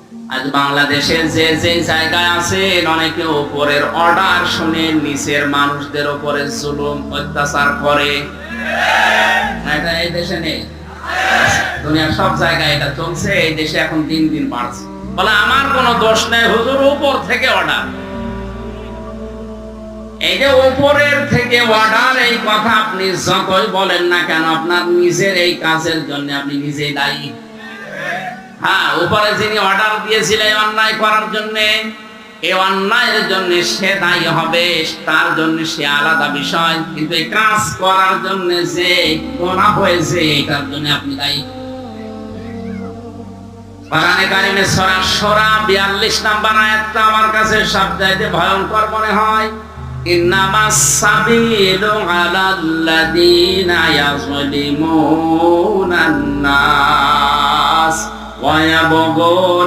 আজ বাংলাদেশে যে যে জায়গায় আছেন, অনেকে উপরের অর্ডার শুনে নিচের মানুষদের উপরে জুলুম অত্যাচার করে। এটা এই দেশে নেই, দুনিয়ার সব জায়গায় এটা চলছে। এই দেশে এখন দিন দিন বাড়ছে। বলে আমার কোনো দোষ নেই হুজুর, উপর থেকে অর্ডার। এই যে উপরের থেকে অর্ডার, এই কথা আপনি যতই বলেন না কেন, আপনার নিজের এই কাজের জন্য আপনি নিজেই দায়ী। হ্যাঁ, উপরে যিনি অর্ডার দিয়েছিলেন অন্যায় করার জন্য, এই অন্যায়ের জন্য সে দায়ী হবে, তার জন্য সে আলাদা বিষয়। কিন্তু এই কাজ করার জন্য যে গুনাহ হয়েছে, এটার জন্য আপনি দায়ী। কোরআনে কারিমে সূরা শূরা 42 নম্বর আয়াতটা আমার কাছে সবচাইতে ভয়ঙ্কর মনে হয়। ইন্নামাস সাবিলু আলাল্লাযীনা ইয়াযলিমুনান নাস ওয়া ইয়াবগুন